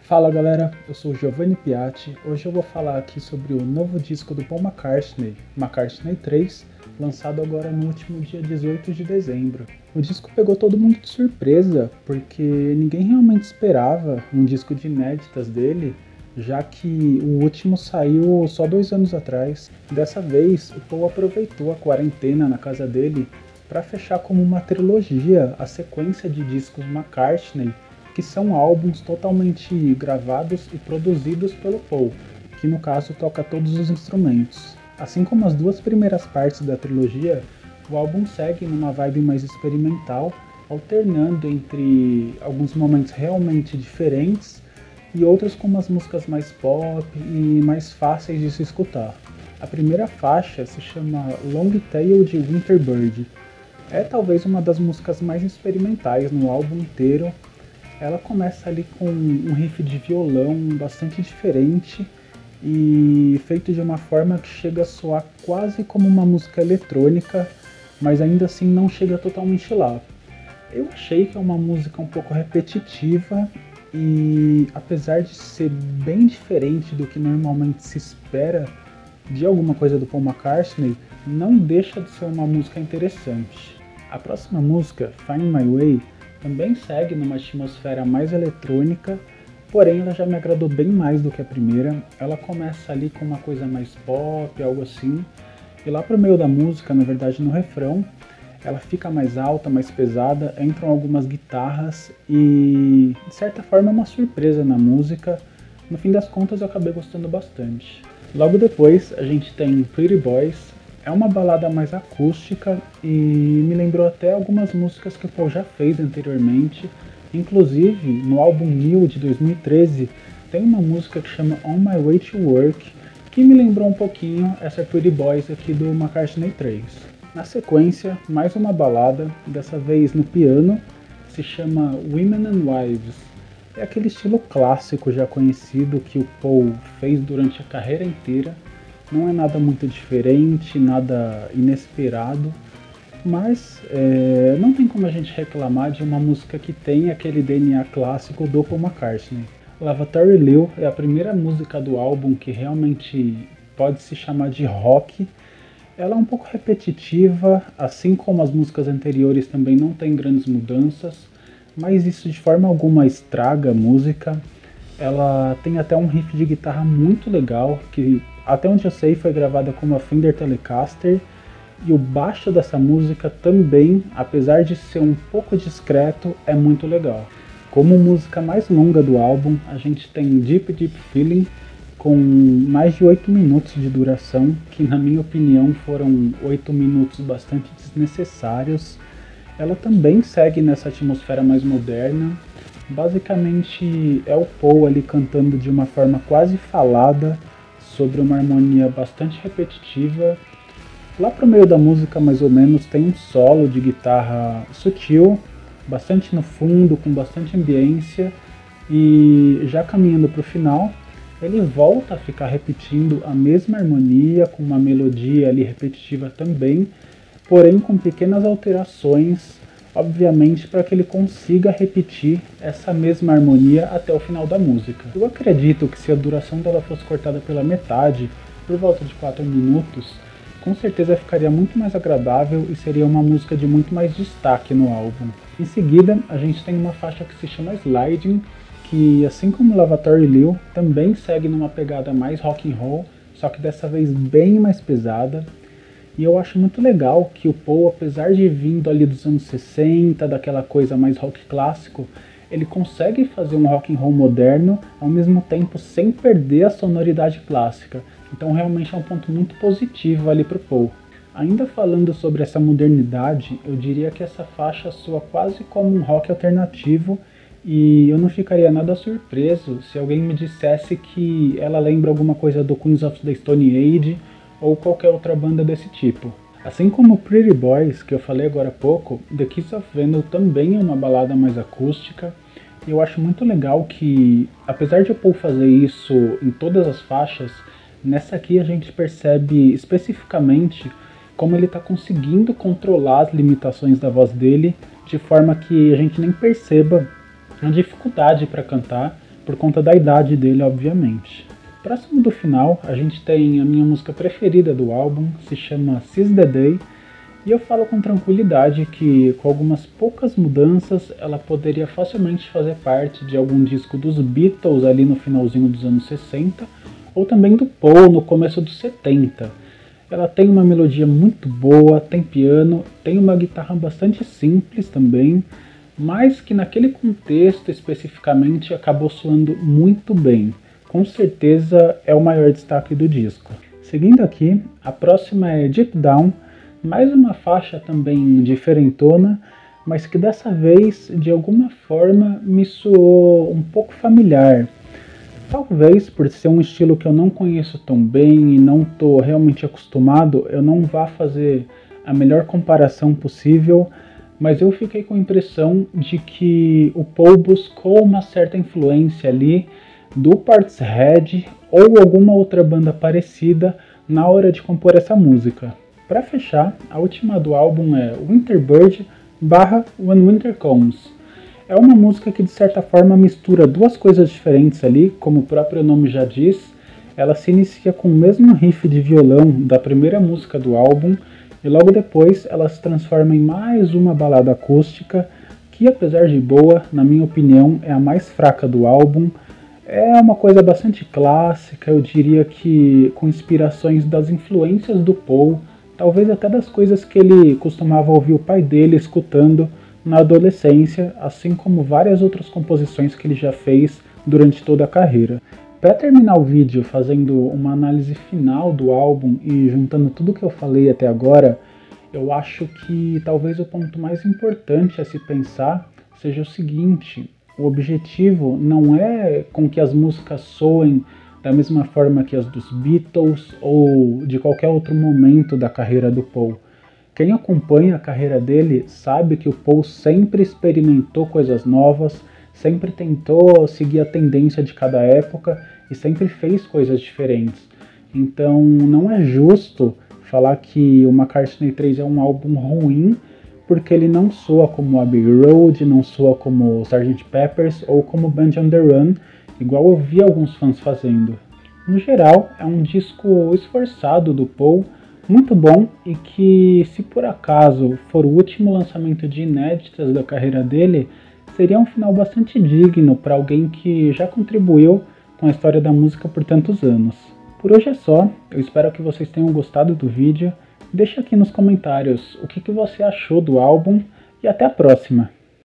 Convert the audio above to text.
Fala galera, eu sou o Giovanni Piatti. Hoje eu vou falar aqui sobre o novo disco do Paul McCartney, McCartney 3, lançado agora no último dia 18 de dezembro. O disco pegou todo mundo de surpresa, porque ninguém realmente esperava um disco de inéditas dele, já que o último saiu só 2 anos atrás. Dessa vez, o Paul aproveitou a quarentena na casa dele para fechar como uma trilogia a sequência de discos McCartney, que são álbuns totalmente gravados e produzidos pelo Paul, que no caso toca todos os instrumentos. Assim como as duas primeiras partes da trilogia, o álbum segue numa vibe mais experimental, alternando entre alguns momentos realmente diferentes e outros com umas músicas mais pop e mais fáceis de se escutar. A primeira faixa se chama Long Tail de Winterbird. É talvez uma das músicas mais experimentais no álbum inteiro. Ela começa ali com um riff de violão bastante diferente e feito de uma forma que chega a soar quase como uma música eletrônica, mas ainda assim não chega totalmente lá. Eu achei que é uma música um pouco repetitiva e, apesar de ser bem diferente do que normalmente se espera de alguma coisa do Paul McCartney, não deixa de ser uma música interessante. A próxima música, Find My Way, também segue numa atmosfera mais eletrônica, porém ela já me agradou bem mais do que a primeira. Ela começa ali com uma coisa mais pop, algo assim, e lá pro meio da música, na verdade no refrão, ela fica mais alta, mais pesada, entram algumas guitarras e de certa forma é uma surpresa na música. No fim das contas eu acabei gostando bastante. Logo depois a gente tem Pretty Boys. É uma balada mais acústica e me lembrou até algumas músicas que o Paul já fez anteriormente. Inclusive, no álbum New de 2013, tem uma música que chama On My Way to Work, que me lembrou um pouquinho essa Pretty Boys aqui do McCartney 3. Na sequência, mais uma balada, dessa vez no piano, se chama Women and Wives. É aquele estilo clássico já conhecido que o Paul fez durante a carreira inteira. Não é nada muito diferente, nada inesperado, mas não tem como a gente reclamar de uma música que tem aquele DNA clássico do Paul McCartney. Lavatory Lil é a primeira música do álbum que realmente pode se chamar de rock. Ela é um pouco repetitiva, assim como as músicas anteriores também não tem grandes mudanças, mas isso de forma alguma estraga a música. Ela tem até um riff de guitarra muito legal, que até onde eu sei foi gravada com uma Fender Telecaster, e o baixo dessa música também, apesar de ser um pouco discreto, é muito legal. Como música mais longa do álbum, a gente tem Deep Deep Feeling, com mais de 8 minutos de duração, que na minha opinião foram 8 minutos bastante desnecessários. Ela também segue nessa atmosfera mais moderna. Basicamente é o Paul ali cantando de uma forma quase falada, sobre uma harmonia bastante repetitiva. Lá pro meio da música, mais ou menos, tem um solo de guitarra sutil, bastante no fundo, com bastante ambiência, e já caminhando pro final, ele volta a ficar repetindo a mesma harmonia, com uma melodia ali repetitiva também, porém com pequenas alterações, obviamente para que ele consiga repetir essa mesma harmonia até o final da música. Eu acredito que se a duração dela fosse cortada pela metade, por volta de 4 minutos, com certeza ficaria muito mais agradável e seria uma música de muito mais destaque no álbum. Em seguida, a gente tem uma faixa que se chama Sliding, que assim como Lavatory Lil, também segue numa pegada mais rock and roll, só que dessa vez bem mais pesada. E eu acho muito legal que o Paul, apesar de vindo ali dos anos 60, daquela coisa mais rock clássico, ele consegue fazer um rock and roll moderno, ao mesmo tempo sem perder a sonoridade clássica. Então realmente é um ponto muito positivo ali pro Paul. Ainda falando sobre essa modernidade, eu diria que essa faixa soa quase como um rock alternativo, e eu não ficaria nada surpreso se alguém me dissesse que ela lembra alguma coisa do Queens of the Stone Age, ou qualquer outra banda desse tipo. Assim como Pretty Boys, que eu falei agora há pouco, The Kiss of Venom também é uma balada mais acústica, e eu acho muito legal que, apesar de o Paul fazer isso em todas as faixas, nessa aqui a gente percebe especificamente como ele está conseguindo controlar as limitações da voz dele, de forma que a gente nem perceba a dificuldade para cantar, por conta da idade dele, obviamente. Próximo do final, a gente tem a minha música preferida do álbum, se chama Seize the Day, e eu falo com tranquilidade que, com algumas poucas mudanças, ela poderia facilmente fazer parte de algum disco dos Beatles ali no finalzinho dos anos 60, ou também do Paul no começo dos 70. Ela tem uma melodia muito boa, tem piano, tem uma guitarra bastante simples também, mas que naquele contexto especificamente acabou soando muito bem. Com certeza é o maior destaque do disco. Seguindo aqui, a próxima é Deep Down, mais uma faixa também diferentona, mas que dessa vez, de alguma forma, me soou um pouco familiar. Talvez por ser um estilo que eu não conheço tão bem e não estou realmente acostumado, eu não vá fazer a melhor comparação possível, mas eu fiquei com a impressão de que o Paul buscou uma certa influência ali do Portishead ou alguma outra banda parecida na hora de compor essa música. Para fechar, a última do álbum é Winterbird / When Winter Comes. É uma música que de certa forma mistura duas coisas diferentes ali, como o próprio nome já diz. Ela se inicia com o mesmo riff de violão da primeira música do álbum e logo depois ela se transforma em mais uma balada acústica que, apesar de boa, na minha opinião, é a mais fraca do álbum. É uma coisa bastante clássica, eu diria que com inspirações das influências do Paul, talvez até das coisas que ele costumava ouvir o pai dele escutando na adolescência, assim como várias outras composições que ele já fez durante toda a carreira. Para terminar o vídeo fazendo uma análise final do álbum e juntando tudo que eu falei até agora, eu acho que talvez o ponto mais importante a se pensar seja o seguinte: o objetivo não é com que as músicas soem da mesma forma que as dos Beatles ou de qualquer outro momento da carreira do Paul. Quem acompanha a carreira dele sabe que o Paul sempre experimentou coisas novas, sempre tentou seguir a tendência de cada época e sempre fez coisas diferentes. Então não é justo falar que o McCartney 3 é um álbum ruim porque ele não soa como Abbey Road, não soa como Sgt. Pepper's ou como Band on the Run, igual eu vi alguns fãs fazendo. No geral, é um disco esforçado do Paul, muito bom, e que, se por acaso for o último lançamento de inéditas da carreira dele, seria um final bastante digno para alguém que já contribuiu com a história da música por tantos anos. Por hoje é só, eu espero que vocês tenham gostado do vídeo. Deixa aqui nos comentários o que você achou do álbum e até a próxima!